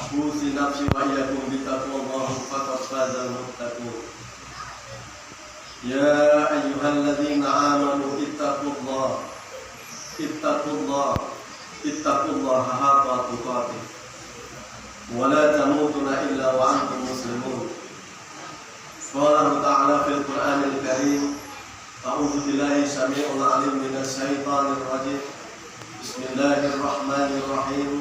أوصي نفسي وإياكم بتقوى الله فقد فاز المتقون. يا أيها الذين آمنوا اتقوا الله حق تقاته ولا تموتن إلا وأنتم مسلمون. قال تعالى في القرآن الكريم: أعوذ بالله السميع العليم من الشيطان الرجيم. بسم الله الرحمن الرحيم.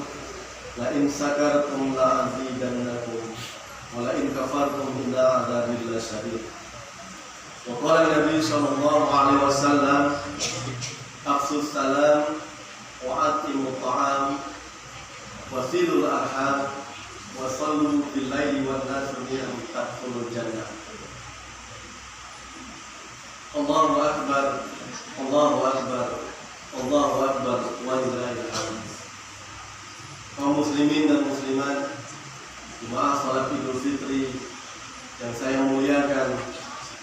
لئن شكرتم لأزيدنكم ولئن كفرتم إن عذابي لشديد. وقال النبي صلى الله عليه وسلم: أفشوا السلام وأطعموا الطعام وصلوا الأرحام وصلوا بالليل والناس نيام تدخلوا الجنة. Allahu Akbar, Allahu Akbar, Allahu Akbar, walillahil hamd. Kaum muslimin dan muslimat, jemaah salat Idul Fitri yang saya muliakan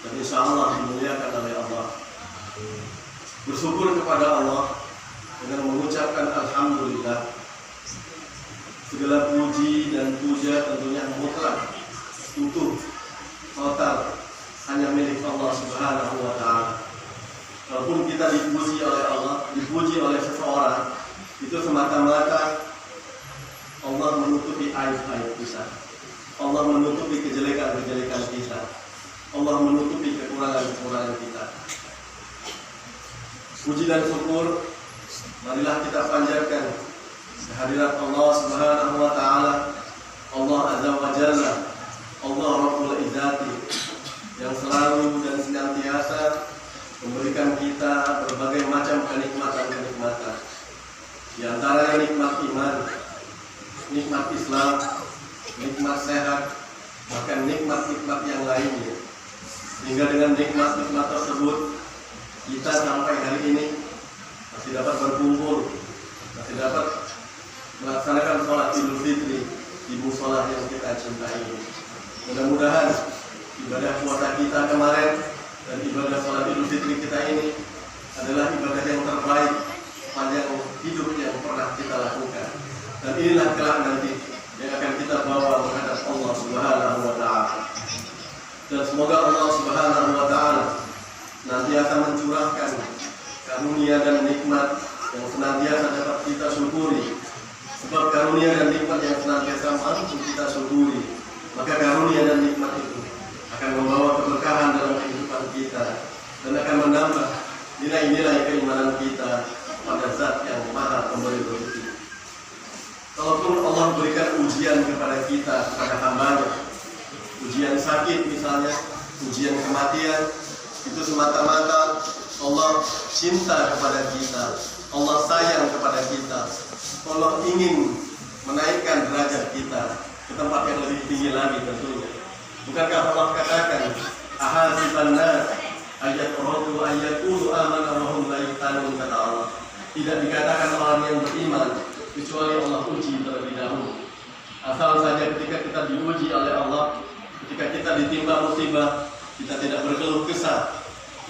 dan insyaallah dimuliakan oleh Allah. Bersyukur kepada Allah dengan mengucapkan alhamdulillah. Segala puji dan puja tentunya mutlak, utuh, total, hanya milik Allah Subhanahu wa Ta'ala. Walaupun kita dipuji oleh Allah, dipuji oleh seseorang, itu semata-mata Allah menutupi aib-aib kita, Allah menutupi kejelekan-kejelekan kita, Allah menutupi kekurangan-kekurangan kita. Puji dan syukur marilah kita panjatkan kehadirat Allah Subhanahu wa Ta'ala, Allah Azza wa Jalla, Allah Rabbul Izzati, yang selalu dan senantiasa memberikan kita berbagai macam kenikmatan-kenikmatan. Di antara nikmat iman, nikmat Islam, nikmat sehat, bahkan nikmat-nikmat yang lainnya. Sehingga dengan nikmat-nikmat tersebut kita sampai hari ini masih dapat berkumpul, masih dapat melaksanakan sholat Idul Fitri di mushola yang kita cintai. Mudah-mudahan ibadah puasa kita kemarin dan ibadah sholat Idul Fitri kita ini adalah ibadah yang terbaik sepanjang hidup yang pernah kita lakukan. Dan inilah kelak nanti yang akan kita bawa menghadap Allah Subhanahu wa Ta'ala. Dan semoga Allah Subhanahu wa Ta'ala senantiasa mencurahkan karunia dan nikmat yang senantiasa dapat kita syukuri. Sebab karunia dan nikmat yang senantiasa mampu kita syukuri, maka karunia dan nikmat itu akan membawa keberkahan dalam kehidupan kita dan akan menambah nilai-nilai keimanan kita pada Zat yang Maha Pemberi rezeki. Kalaupun Allah berikan ujian kepada kita, kepada hamba-Nya, ujian sakit misalnya, ujian kematian, itu semata-mata Allah cinta kepada kita, Allah sayang kepada kita, Allah ingin menaikkan derajat kita ke tempat yang lebih tinggi lagi tentunya. Bukankah Allah katakan, ahasiban nas ayyatradu ayyakulu amana wa hum la yuftanun, kata Allah. Tidak dikatakan orang yang beriman kecuali Allah uji terlebih dahulu. Asal saja ketika kita diuji oleh Allah, ketika kita ditimpa musibah, kita tidak berkeluh kesah,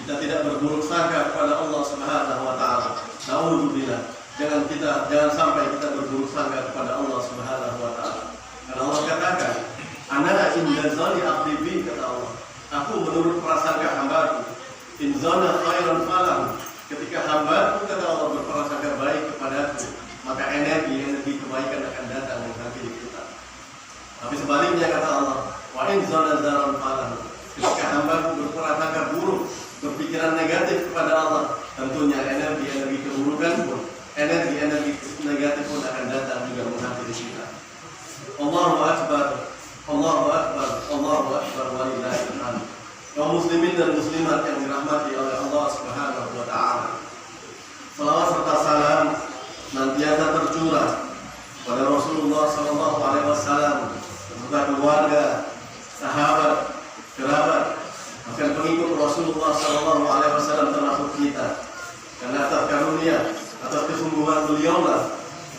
kita tidak berburuk sangka kepada Allah Subhanahu wa Ta'ala. Nauzubillah, jangan sampai kita berburuk sangka kepada Allah Subhanahu wa Ta'ala. Karena Allah katakan, ana inda zani abdi bi, kata Allah, aku menurut prasangka hambaku. In zana khairan falam, ketika hambaku, kata Allah, berprasangka baik kepadaku, maka energi kebaikan akan datang menghampiri kita. Tapi sebaliknya, kata Allah, wa in zana zaran falam, ketika hambaku berprasangka buruk, berpikiran negatif kepada Allah, tentunya energi keburukan pun, energi negatif pun akan datang juga menghampiri kita. Allahu Akbar, Allahu Akbar, Allahu Akbar, walillahil hamd. Kaum muslimin dan muslimat yang dirahmati oleh Allah Subhanahu wa Ta'ala, salawat serta salam nantiasa tercurah pada Rasulullah sallallahu alaihi wasallam beserta keluarga, sahabat, kerabat, bahkan pengikut Rasulullah sallallahu alaihi wasallam termasuk kita. Karena atas karunia, atas kesungguhan beliaulah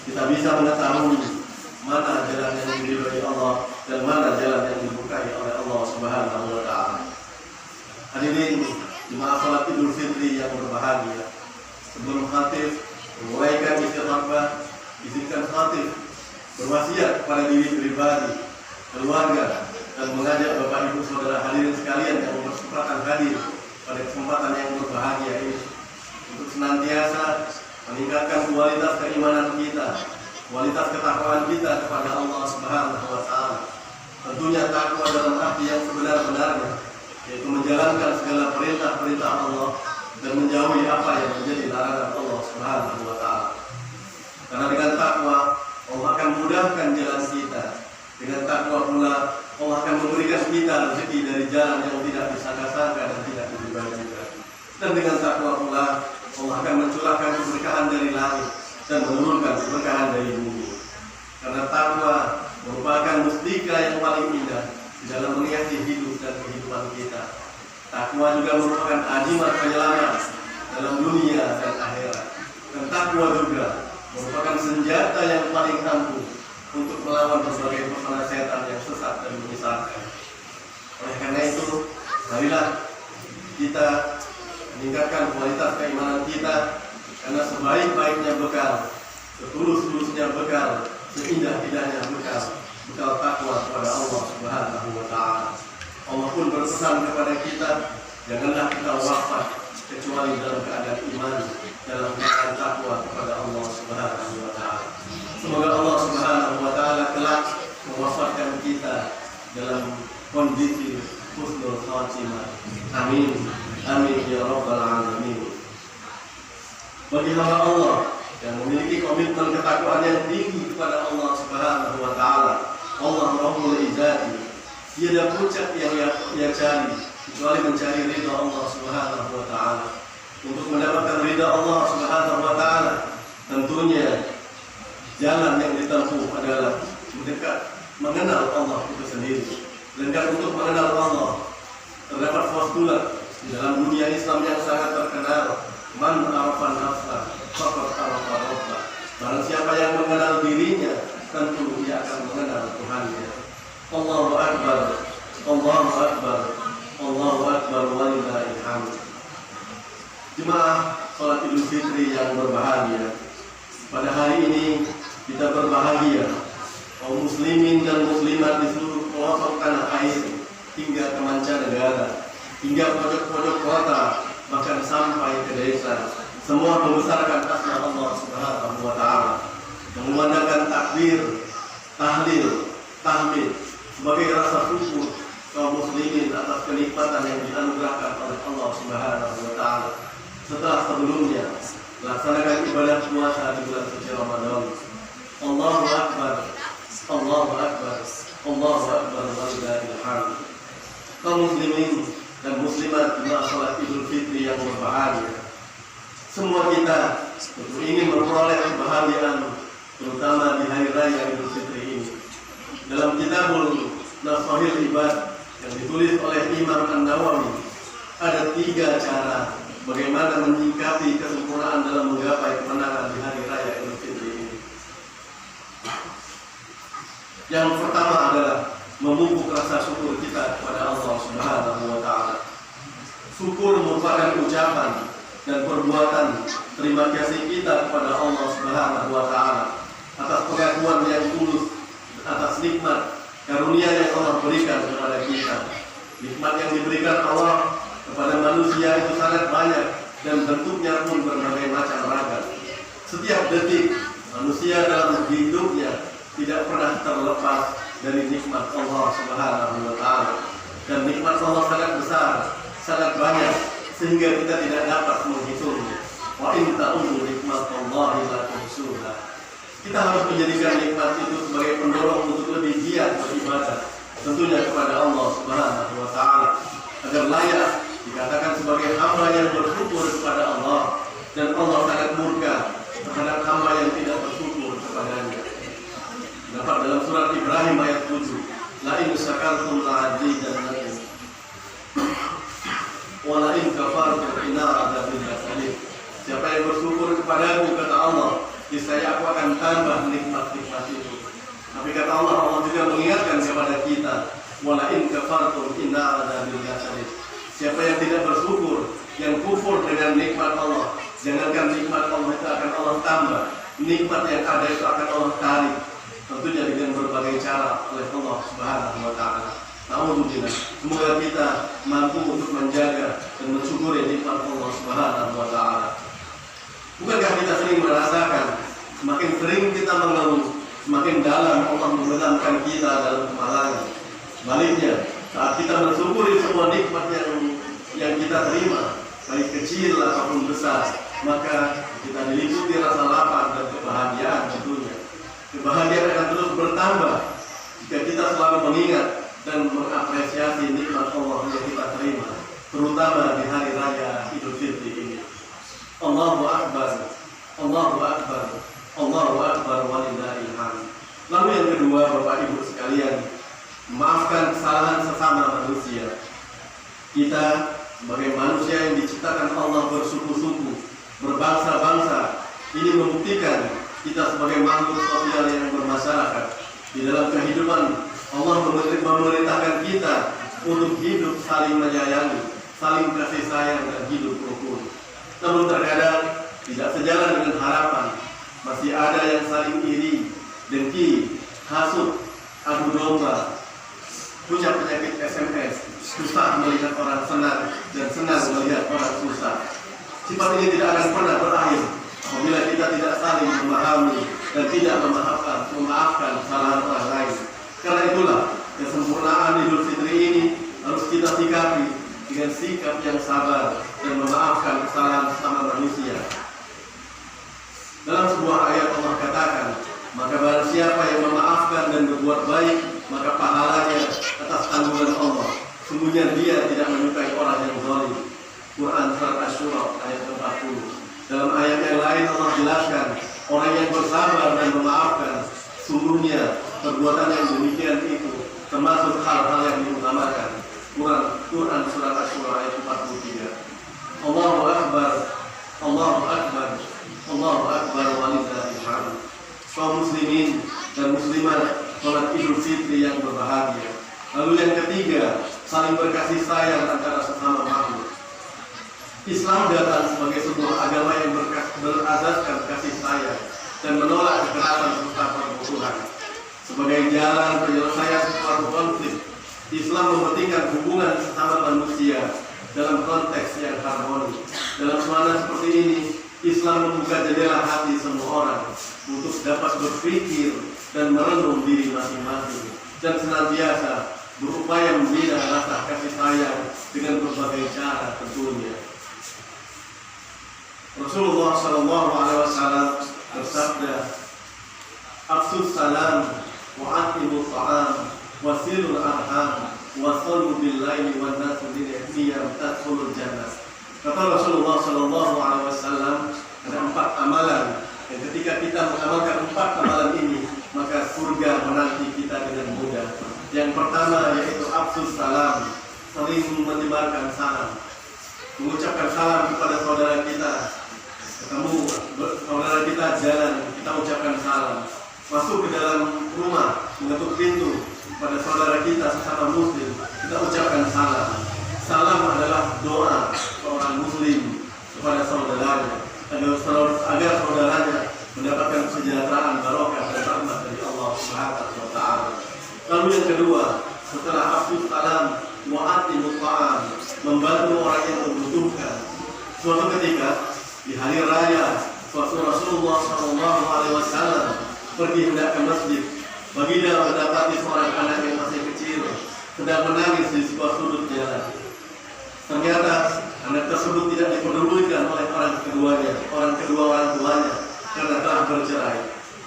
kita bisa mengetahui mana jalan yang diridhai Allah dan mana jalan yang dibukai oleh Allah Subhanahu wa Ta'ala. Hadirin jemaah salat Idul Fitri yang berbahagia, sebelum khatib memulaikan isi khutbah, izinkan khatib berwasiat kepada diri pribadi, keluarga, dan mengajak Bapak Ibu Saudara hadirin sekalian yang berkesempatan hadir pada kesempatan yang berbahagia ini untuk senantiasa meningkatkan kualitas keimanan kita, kualitas ketakwaan kita kepada Allah Subhanahu wa Ta'ala. Tentunya takwa dalam arti yang sebenar-benarnya, yaitu menjalankan segala perintah-perintah Allah dan menjauhi apa yang menjadi larangan Allah Subhanahu wa Ta'ala. Karena dengan takwa Allah akan mudahkan jalan kita. Dengan takwa pula Allah akan memberikan kita rezeki dari jalan yang tidak disangka-sangka dan tidak diduga-duga. Dan dengan takwa pula Allah akan mencurahkan keberkahan dari langit dan menurunkan keberkahan dari bumi. Karena takwa merupakan mustika yang paling indah di dalam menghiasi hidup dan kehidupan kita. Takwa juga merupakan ajimat penyelamat dalam dunia dan akhirat. Dan takwa juga merupakan senjata yang paling ampuh untuk melawan berbagai pesona setan yang sesat dan menyesatkan. Oleh karena itu, marilah kita meningkatkan kualitas keimanan kita, karena sebaik-baiknya bekal, setulus-tulusnya bekal, seindah-indahnya bekal takwa kepada Allah Subhanahu wa Ta'ala. Allah pun berpesan kepada kita, janganlah kita wafat kecuali dalam keadaan iman, dalam keadaan takwa kepada Allah Subhanahu wa Ta'ala. Semoga Allah Subhanahu wa Ta'ala kelak mewafatkan kita dalam kondisi husnul khatimah. Amin. Amin ya rabbal alamin. Bagi hamba Allah yang memiliki komitmen ketakwaan yang tinggi kepada Allah Subhanahu wa Ta'ala, Allah Rabbul Izzati, tiada puncak yang ia cari kecuali mencari ridha Allah Subhanahu wa Ta'ala. Untuk mendapatkan ridha Allah Subhanahu wa Ta'ala, tentunya jalan yang ditempuh adalah mendekat, mengenal Allah itu sendiri. Dan untuk mengenal Allah, terdapat postulat di dalam dunia Islam yang sangat terkenal, man arafan nafsa faqad arafa rabbah. Barang siapa yang mengenal dirinya, tentu dia akan mengenal Tuhannya. Allahu akbar, Allahu akbar, Allahu akbar, walillahil hamd. Jemaah salat Idul Fitri yang berbahagia, pada hari ini kita berbahagia, kaum muslimin dan muslimat di seluruh pelosok tanah air hingga ke mancanegara, hingga pojok-pojok kota, bahkan sampai ke desa, semua membesarkan asma Allah Subhanahu wa Ta'ala, mengumandangkan takbir, tahlil, tahmid sebagai rasa syukur kaum muslimin atas kenikmatan yang dianugerahkan oleh Allah Subhanahu wa Ta'ala setelah sebelumnya melaksanakan ibadah puasa di bulan suci Ramadan. Allahu akbar, Allahu akbar, Allahu akbar, walillahil hamd. Kaum muslimin dan muslimat jemaah salat Idul Fitri yang berbahagia, semua kita ingin memperoleh kebahagiaan, terutama di hari raya Idul Fitri ini. Dalam kitabul Nasahil Ibad yang ditulis oleh Imam An-Nawawi, ada 3 cara bagaimana menyikapi kesempurnaan dalam menggapai kemenangan di hari raya Idul Fitri ini. Yang pertama adalah memupuk rasa syukur kita kepada Allah Subhanahu wa Ta'ala. Syukur merupakan ucapan dan perbuatan terima kasih kita kepada Allah Subhanahu wa Ta'ala atas pengakuan yang tulus atas nikmat karunia yang Allah berikan kepada kita. Nikmat yang diberikan Allah kepada manusia itu sangat banyak dan bentuknya pun berbagai macam ragam. Setiap detik manusia dalam hidupnya tidak pernah terlepas dari nikmat Allah Subhanahu wa Ta'ala. Dan nikmat Allah sangat besar, sangat banyak, sehingga kita tidak dapat menghitungnya. Wa in ta'udzu nikmatallahi la tuhsuha. Kita harus menjadikan nikmat itu sebagai pendorong untuk lebih giat beribadah, tentunya kepada Allah Subhanahu wa Ta'ala, agar layak dikatakan sebagai hamba yang bersyukur kepada Allah, dan Allah sangat murka terhadap hamba yang tidak bersyukur kepadanya. Dapat dalam surat Ibrahim ayat 7, la in syakartum la'azidannakum wa la in kafartum inna adzabi lasyadid. Siapa yang bersyukur kepadaku, kata Allah, niscaya aku akan tambah nikmat-nikmat itu. Tapi kata Allah juga mengingatkan kepada kita, wa la in kafartum inna adzabi lasyadid. Siapa yang tidak bersyukur, yang kufur dengan nikmat Allah, jangankan nikmat Allah itu akan Allah tambah, nikmat yang ada itu akan Allah tarik. Tentunya Subhanahu wa taala. Alhamdulillah. Semoga kita mampu untuk menjaga dan mensyukuri nikmat Allah Subhanahu wa taala. Bukankah kita sering merasakan semakin sering kita mengeluh, semakin dalam Allah menenangkan kita dalam kemalangan. Sebaliknya, saat kita mensyukuri semua nikmat yang kita terima, baik kecil ataupun besar, maka kita diliputi rasa lapang dan kebahagiaan tentunya. Kebahagiaan akan terus bertambah jika kita selalu mengingat dan mengapresiasi nikmat Allah yang kita terima, terutama di hari raya Idul Fitri ini. Allahu Akbar, Allahu Akbar, Allahu Akbar walillahil hamd. Lalu yang kedua, Bapak Ibu sekalian, memaafkan kesalahan sesama manusia. Kita sebagai manusia yang diciptakan Allah bersuku-suku, berbangsa-bangsa, ini membuktikan kita sebagai makhluk sosial yang bermasyarakat. Di dalam kehidupan Allah memerintahkan kita untuk hidup saling menyayangi, saling kasih sayang dan hidup rukun. Namun terkadang tidak sejalan dengan harapan. Masih ada yang saling iri, dengki, hasut, adu domba, punya penyakit SMS, susah melihat orang senang dan senang melihat orang susah. Sifat ini tidak akan pernah berakhir apabila kita tidak saling memahami dan tidak memaafkan kesalahan orang lain. Karena itulah kesempurnaan Idul Fitri ini harus kita sikapi dengan sikap yang sabar dan memaafkan kesalahan sesama manusia. Dalam sebuah ayat Allah katakan, maka barang siapa yang memaafkan dan berbuat baik, maka pahalanya atas tanggungan Allah. Sungguhnya dia tidak menyukai orang yang zalim. Quran Surat Asy-Syura ayat 40. Dalam ayat yang lain Allah jelaskan, orang yang bersabar dan memaafkan, sungguhnya perbuatan yang demikian itu termasuk hal-hal yang diutamakan. Quran Surat Asy-Syura ayat 43. Allahu Akbar, Allahu Akbar, Allahu Akbar walillahil hamd. Kaum muslimin dan muslimat, salat Idul Fitri yang berbahagia. Lalu yang ketiga, saling berkasih sayang antara sesama makhluk. Islam datang sebagai sebuah agama yang berasaskan kasih sayang dan menolak kekerasan serta permusuhan. Sebagai jalan penyelesaian suatu konflik, Islam mementingkan hubungan sesama manusia dalam konteks yang harmoni. Dalam suasana seperti ini, Islam membuka jendela hati semua orang untuk dapat berpikir dan merenung diri masing-masing dan senantiasa berupaya membina rasa kasih sayang dengan berbagai cara tentunya. Rasulullah Shallallahu Alaihi Wasallam bersabda, "Afsus salam, wa'atimu ta'am, wasilul arham, wasallu billaili wan nasu niyam tadkhulul jannah." Kata Rasulullah Shallallahu Alaihi Wasallam, ada 4 amalan yang ketika kita mengamalkan 4 amalan ini, maka surga menanti kita dengan mudah. Yang pertama yaitu afsus salam, saling menyebarkan salam, mengucapkan salam kepada saudara kita. Ketemu saudara kita jalan, kita ucapkan salam. Masuk ke dalam rumah, mengetuk pintu pada saudara kita sesama muslim, kita ucapkan salam. Salam adalah doa seorang muslim kepada saudaranya agar saudaranya mendapatkan kesejahteraan, barokah dan rahmat dari Allah Subhanahu wa taala. Lalu yang kedua, setelah afsus salam, wa'atimu ta'am, membantu orang yang membutuhkan. Suatu ketika di hari raya, Rasulullah Shallallahu Alaihi Wasallam pergi hendak ke masjid. Baginda mendapati seorang anak yang masih kecil sedang menangis di sebuah sudut jalan. Ternyata anak tersebut tidak dipedulikan oleh orang kedua orang tuanya karena telah bercerai,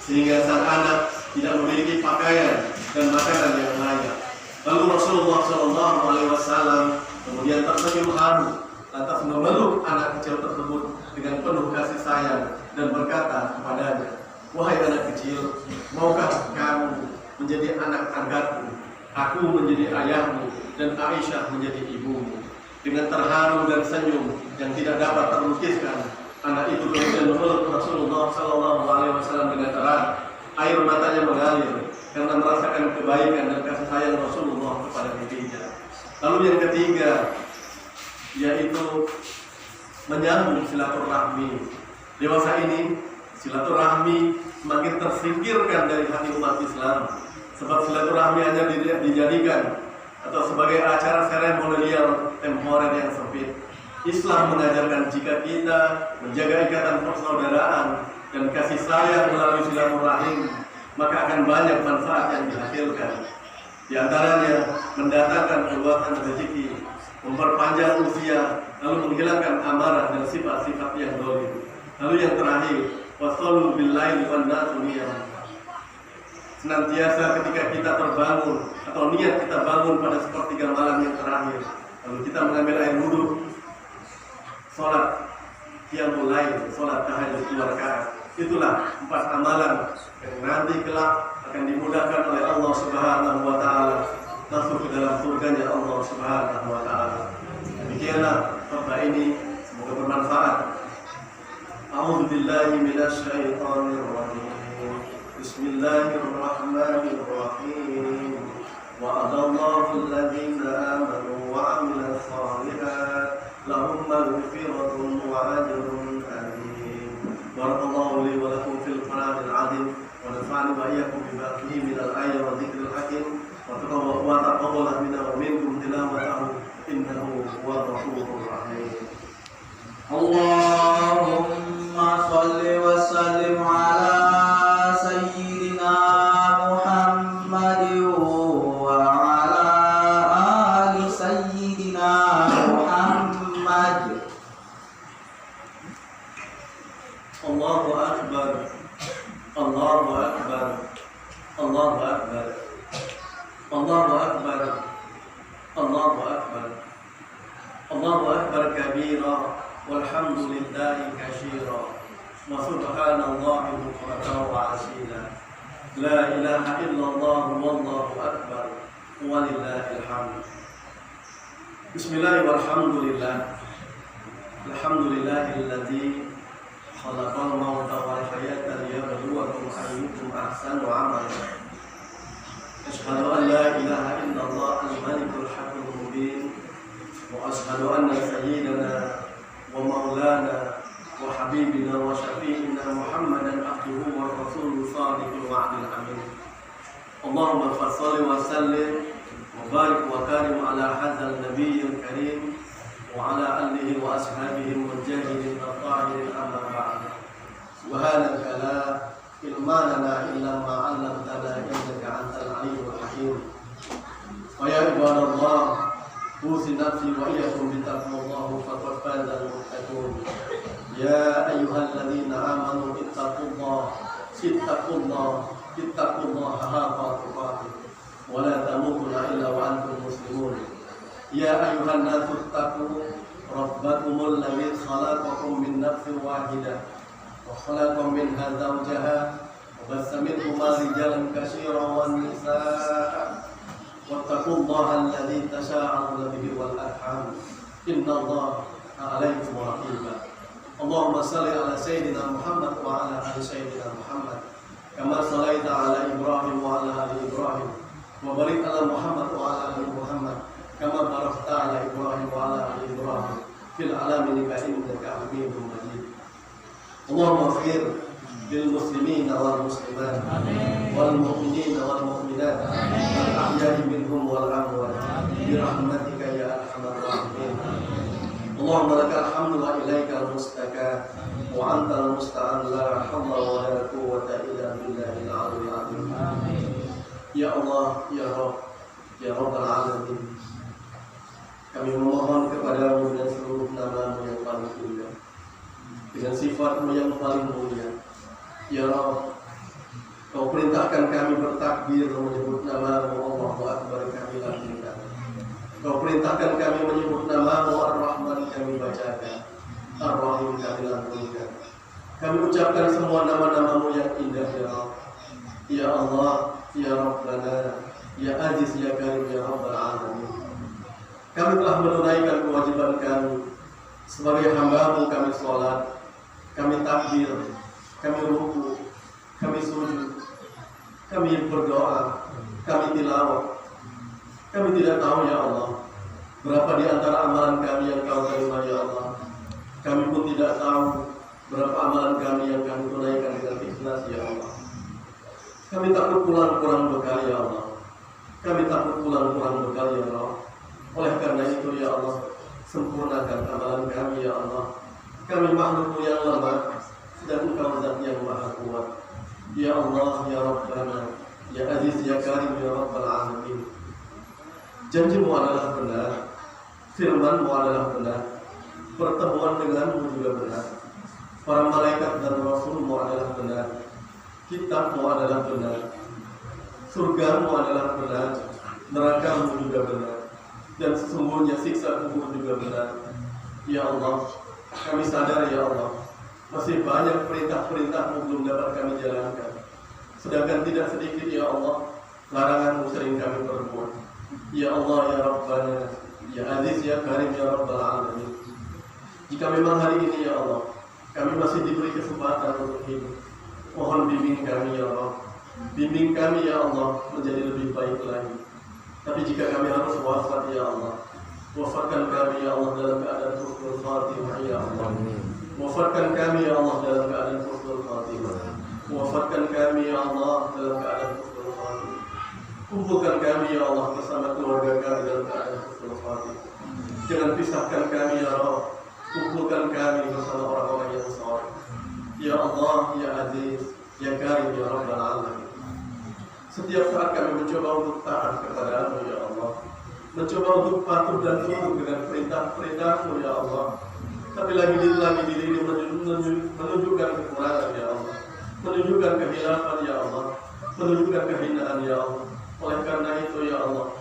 sehingga sang anak tidak memiliki pakaian dan makanan yang layak. Lalu Rasulullah Shallallahu Alaihi Wasallam kemudian tersenyum haru, lantas memeluk anak kecil tersebut dengan penuh kasih sayang dan berkata kepadanya, "Wahai anak kecil, maukah kamu menjadi anak angkatku? Aku menjadi ayahmu dan Aisyah menjadi ibumu." Dengan terharu dan senyum yang tidak dapat terlukiskan, anak itu kemudian memeluk Rasulullah Shallallahu Alaihi Wasallam dengan erat. Air matanya mengalir karena merasakan kebaikan dan kasih sayang Rasulullah kepada dirinya. Lalu yang ketiga yaitu menyambung silaturahmi. Dewasa ini silaturahmi semakin tersingkirkan dari hati umat Islam. Sebab silaturahmi hanya dijadikan atau sebagai acara seremonial temporer yang sempit. Islam mengajarkan jika kita menjaga ikatan persaudaraan dan kasih sayang melalui silaturahim, maka akan banyak manfaat yang dihasilkan. Di antaranya mendatangkan keluasan rezeki, memperpanjang usia, lalu menghilangkan amarah dan sifat-sifat yang zalim. Lalu yang terakhir, wassallu billaili wan nasu niyam. Senantiasa ketika kita terbangun atau niat kita bangun pada sepertiga malam yang terakhir, lalu kita mengambil air wudhu, sholat qiyamul lail, sholat tahajud 2 rakaat. Itulah 4 amalan yang nanti kelak akan dimudahkan oleh Allah Subhanahu wa taala masuk ke dalam surganya Allah Subhanahu wa taala. Demikianlah khutbah ini, semoga bermanfaat. A'udzu billahi minasy syaithanir rajim. Bismillahirrahmanirrahim. Wa'adallahu alladhina amanu wa 'amilus shalihat lahum maghfiratun wa ajrun karim. Barakallahu li wa lakum fil Qur'anil 'azim wa nafa'ani wa iyyakum bima fihi minal ayati wa dzikril hakim wa taqabbal minna wa minkum tilawatahu innahu huwal ghafurur rahim. Allahumma shalli wa sallim ala sayyidina Muhammadin wa ala ali sayyidina Muhammad. Allahu akbar. Allahu akbar. Allahu akbar. Allahu akbar. Allahu akbar. Allahu akbar kabira walhamdulillahi katsira wa subhanallahi bukratan wa asila. La ilaha illallah wallahu akbar walillahil hamd. Bismillah walhamdulillah. Alhamdulillahilladzi khalaqal mauta wal hayata liyabluwakum ayyukum ahsanu amala. Asyhadu an la ilaha illallah al-malikul haqqul mubin wa asyhadu anna sayyidana wa maulana wa habibina wa syafi'ina Muhammadan abduhu wa rasuluhu shadiqul wa'dil amin. Allahumma fassalli wa sallim wa barik wa karim ala hadzal nabiyyil karim wa ala alihi wa ashabihi mujahidin at-tahirin amma ba'd. Subhanaka la ilma lana illa ma 'allamtana innaka antal alimul hakim. Wa ya ibadallah, usi nafsi wa iyyakum bittaqwallahi faqad fazal muttaqun. Ya ayyuhalladzina amanu ittaqullaha haqqa tuqatih wa la tamutunna illa wa antum muslimun. Ya ayyuhan nasu ittaqu rabbakumul ladzi khalaqakum min nafsin wahidah wa khalaqa minha zawjaha wa bassa minhuma rijalan katsiran wan nisaa wattaqullaha alladzi tasaaluna bihi wal arham innallaha 'alaikum raqiba. Allahumma shalli ala sayyidina Muhammad wa ala ali sayyidina Muhammad kama shallaita ala Ibrahim wa ala ali Ibrahim wa barik ala Muhammad wa ala ali Muhammad kama barakta ala Ibrahim wa ala ali Ibrahim fil alamin innaka Hamidum Majid. Allahumma ighfir lil muslimin wal muslimat wal mu'minin wal mu'minat al ahya'i minhum wal amwat bi rahmatika ya arhamar rahimin. Allahumma lakal hamdu wa ilaikal mustaka wa antal musta'an la hawla wa la quwwata illa billahil aliyyil azim. Ya Allah, ya Rabb, ya Rabbal alamin, kami memohon kepadamu dengan seluruh nama-Mu yang paling indah, dengan sifat-Mu yang paling mulia. Ya Rabb, Kau perintahkan kami bertakbir menyebut nama-Mu Allahu Akbar, kami lakukan. Kau perintahkan kami menyebut nama-Mu Ar-Rahman, kami bacakan. Ar-Rahim, kami lakukan. Kami ucapkan semua nama-nama-Mu yang indah, ya Rabb. Ya Allah, ya Rabbana, ya Aziz, ya Karim, ya Rabbal Alamin. Kami telah menunaikan kewajiban kami sebagai hamba-Mu. Kami sholat, kami takbir, kami ruku, kami sujud, kami berdoa, kami tilawah. Kami tidak tahu, ya Allah, berapa di antara amalan kami yang Kau terima, ya Allah. Kami pun tidak tahu berapa amalan kami yang kami tunaikan dengan ikhlas, ya Allah. Kami takut pulang kurang bekal ya Allah. Kami takut pulang kurang bekal ya Allah. Oleh karena itu ya Allah, sempurnakan amalan kami ya Allah. Kami makhluk yang lemah, sedang Engkau zat yang maha kuat. Ya Allah, ya Rabbana, ya Aziz, ya Karim, ya Rabbal Alamin. Janji-Mu adalah benar, firman-Mu adalah benar, pertemuan denganmu juga benar, para malaikat dan Rasul-Mu adalah benar, kitab-Mu adalah benar, surga-Mu adalah benar, neraka-Mu juga benar, dan sesungguhnya siksa kubur juga benar. Ya Allah, kami sadar ya Allah, masih banyak perintah-perintah-Mu belum dapat kami jalankan, sedangkan tidak sedikit ya Allah larangan-Mu sering kami perbuat. Ya Allah, ya Rabbana, ya Aziz, ya Karim, ya Rabbal Alamin. Jika memang hari ini ya Allah kami masih diberi kesempatan untuk hidup, mohon bimbing kami ya Allah, bimbing kami ya Allah menjadi lebih baik lagi. Tapi jika kami harus wafat ya Allah, wafatkan kami ya Allah dalam keadaan husnul khatimah ya Allah. Wafatkan kami ya Allah dalam keadaan husnul khatimah. Wafatkan kami ya Allah dalam keadaan husnul khatimah. Kumpulkan kami ya Allah bersama keluarga kami dalam keadaan husnul khatimah. Jangan pisahkan kami ya Allah. Kumpulkan kami bersama orang-orang yang saleh. Ya Allah, ya Aziz, ya Karim, ya Rabbal Alamin. Setiap saat kami mencoba untuk taat kepada-Mu ya Allah, mencoba untuk patuh dan tunduk dengan perintah-perintah-Mu ya Allah. Tapi lagi diri ini menunjukkan kekurangan ya Allah, menunjukkan kehilafan ya Allah, menunjukkan kehinaan ya Allah. Oleh karena itu ya Allah,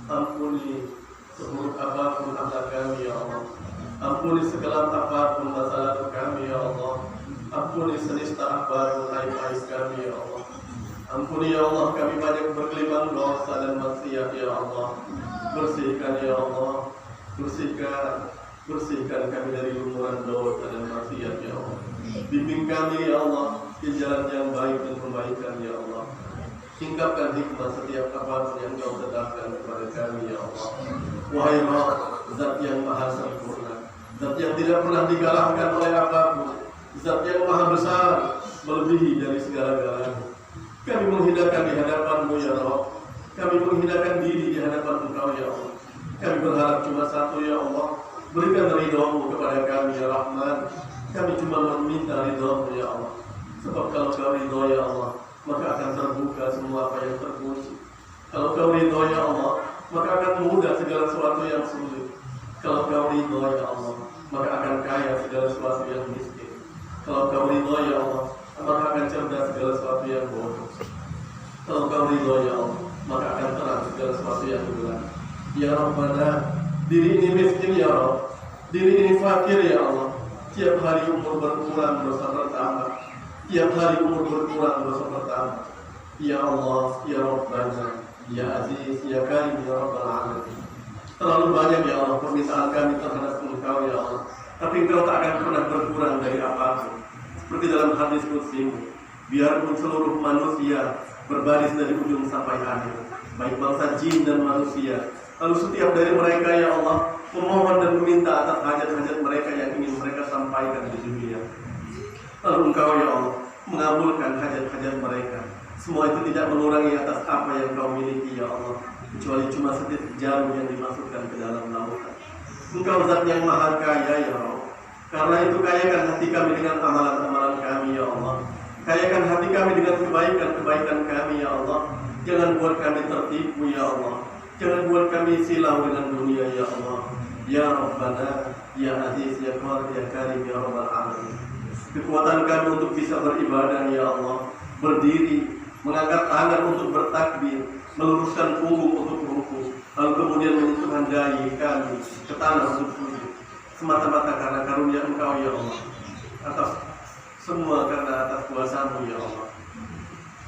ampuni seburuk apapun akhlak kami ya Allah, ampuni sekelam apapun masa lalu kami ya Allah, ampuni senista apapun aib-aib kami ya Allah. Ampuni ya Allah, kami banyak bergelimang dosa dan maksiat ya Allah. Bersihkan ya Allah, bersihkan kami dari lumuran dosa dan maksiat ya Allah. Bimbing kami ya Allah di jalan yang baik dan kebaikan ya Allah. Singkapkan hikmah setiap apapun yang Kau tetapkan kepada kami ya Allah. Wahai Rabb, Zat yang maha sempurna, Zat yang tidak pernah dikalahkan oleh apapun, Zat yang maha besar, melebihi dari segala-galanya. Kami menghinakan di hadapan-Mu ya Rabb, kami menghinakan diri di hadapan Engkau ya Allah. Kami berharap cuma satu ya Allah, berikan ridha-Mu kepada kami ya Rahman. Kami cuma meminta ridha-Mu ya Allah. Sebab kalau Kau ridha ya Allah, maka akan terbuka semua apa yang terkunci. Kalau Kau ridha ya Allah, maka akan mudah segala sesuatu yang sulit. Kalau Kau ridha ya Allah, maka akan kaya segala sesuatu yang miskin. Kalau Kau ridha ya Allah, maka akan cerdas segala sesuatu yang bodoh. Kalau Kau ridha ya Allah, maka akan terang segala sesuatu yang gelap. Ya Rabbana, diri ini miskin ya Rabb, diri ini fakir ya Allah. Tiap hari umur berkurang, dosa bertambah. Tiap hari umur berkurang, dosa bertambah. Ya Allah, ya Rabbana, ya Aziz, ya Karim, ya Rabbal Alamin. Terlalu banyak ya Allah permintaan kami terhadap Engkau ya Allah, tapi Engkau tak akan pernah berkurang dari apapun. Seperti dalam hadis qudsi, biarpun seluruh manusia berbaris dari ujung sampai akhir, baik bangsa jin dan manusia, lalu setiap dari mereka ya Allah memohon dan meminta atas hajat-hajat mereka yang ingin mereka sampaikan di dunia, lalu Engkau ya Allah mengabulkan hajat-hajat mereka. Semua itu tidak mengurangi atas apa yang Kau miliki ya Allah, kecuali cuma setitik jarum yang dimasukkan ke dalam lautan. Engkau Zat yang maha kaya ya Allah. Karena itu kayakan hati kami dengan amalan-amalan kami ya Allah. Kayakan hati kami dengan kebaikan-kebaikan kami ya Allah. Jangan buat kami tertipu ya Allah. Jangan buat kami silau dengan dunia ya Allah. Ya Rabbana, ya Aziz, ya Karim, ya Rabbal Alamin. Kekuatan kami untuk bisa beribadah ya Allah, berdiri, mengangkat tangan untuk bertakbir, meluruskan punggung untuk rukuk, lalu kemudian menyentuhkan dahi kami ke tanah untuk sujud, semata-mata karena karunia Engkau ya Allah, atas semua karena atas kuasa-Mu ya Allah,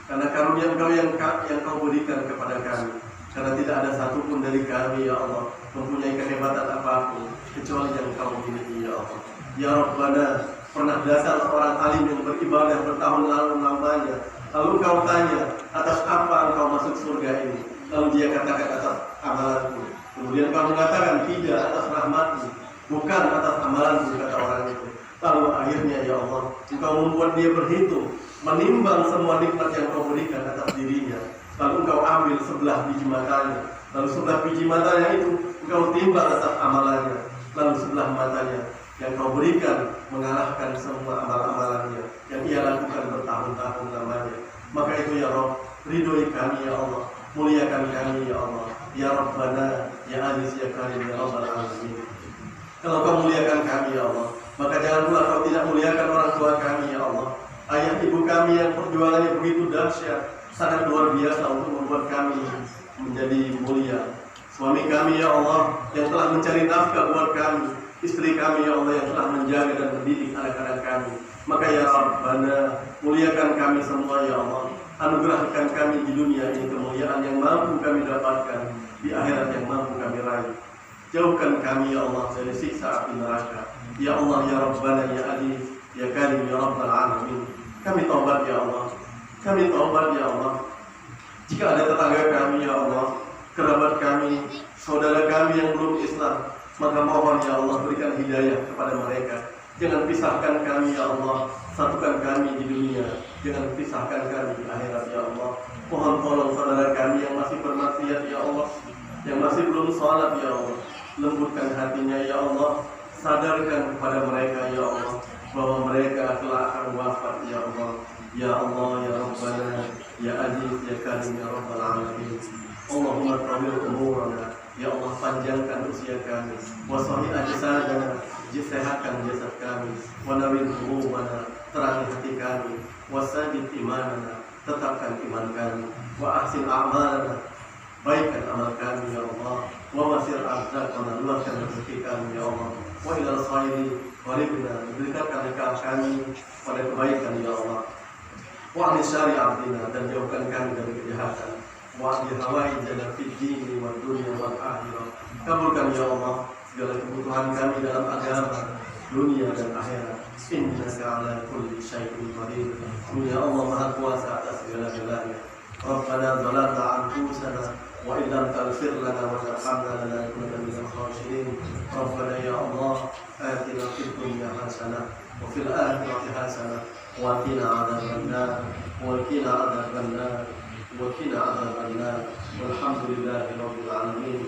karena karunia Engkau yang Kau berikan kepada kami, karena tidak ada satupun dari kami ya Allah mempunyai kehebatan apapun kecuali yang Kau miliki ya Allah. Ya Rabbana, pernah datang seorang alim yang beribadah bertahun lalu lamanya, lalu Kau tanya atas apa engkau masuk surga ini, lalu dia katakan atas amalanku. Kemudian Kau mengatakan tidak, atas rahmat-Mu, bukan atas amalanku, kata orang itu. Lalu akhirnya ya Allah, Engkau membuat dia berhitung menimbang semua nikmat yang kau berikan atas dirinya, lalu engkau ambil sebelah biji matanya, lalu sebelah biji matanya itu engkau timbang atas amalannya, lalu sebelah matanya yang kau berikan mengalahkan semua amal-amalannya yang ia lakukan bertahun-tahun lamanya. Maka itu ya Rabb, ridhoi kami ya Allah, muliakan kami ya Allah, ya Rabbana, ya Aziz, ya Karim, ya Rabbal Alamin. Kalau kau muliakan kami ya Allah, maka jangan pula kau tidak muliakan orang tua kami ya Allah, ayah ibu kami yang perjuangannya begitu dahsyat, sangat luar biasa untuk membuat kami menjadi mulia. Suami kami ya Allah yang telah mencari nafkah buat kami, istri kami ya Allah yang telah menjaga dan mendidik anak-anak kami. Maka ya Rabbana, muliakan kami semua ya Allah, anugerahkan kami di dunia ini kemuliaan yang mampu kami dapatkan, di akhirat yang mampu kami raih. Jauhkan kami ya Allah dari siksa api neraka. Ya Allah ya Rabbana, ya Aziz, ya Karim, ya Rabbal Alamin. Kami taubat ya Allah, kami taubat ya Allah. Jika ada tetangga kami ya Allah, kerabat kami, saudara kami yang belum Islam, maka mohon ya Allah berikan hidayah kepada mereka. Jangan pisahkan kami ya Allah, satukan kami di dunia, jangan pisahkan kami di akhirat ya Allah. Mohon tolong saudara kami yang masih bermaksiat ya Allah, yang masih belum sholat ya Allah, lembutkan hatinya ya Allah, sadarkan kepada mereka ya Allah bahwa mereka telah akan wafat ya Allah. Ya Allah ya Rabbana, ya Aziz, ya Karim, ya Rabbal Alamin. Allahumma tawil umurana, ya Allah panjangkan usia kami, wasahi ajsadana, sehatkan jasad kami, wanawir qulubana, terangi hati kami, wasabit imanana, tetapkan iman kami, wa ahsin a'malana, baikkan amal kami ya Allah, wa wasir arzaqana, luaskan rezeki kami ya Allah, wa ilal khairi waribna, berikan nikah kami pada kebaikan ya Allah, wa ahli syari'atina, dan jauhkan kami dari kejahatan, wa ahli hawaijana fid dini wa dunya wal akhirah. Kabulkan ya Allah segala kebutuhan kami dalam agama, dunia dan akhirat. Innaka ala kulli syai'in qadir. Ya Allah Maha Kuasa atas segala-galanya. Rabbana zalamna anfusana wa illam taghfir lana wa tarhamna lanakunanna minal khasirin. Rabbana ya Allah, atina fid dunya hasanah wa fil akhirati hasanah wa qina adzabannar wa qina adzabannar wa qina adzabannar. Walhamdulillahi rabbil alamin.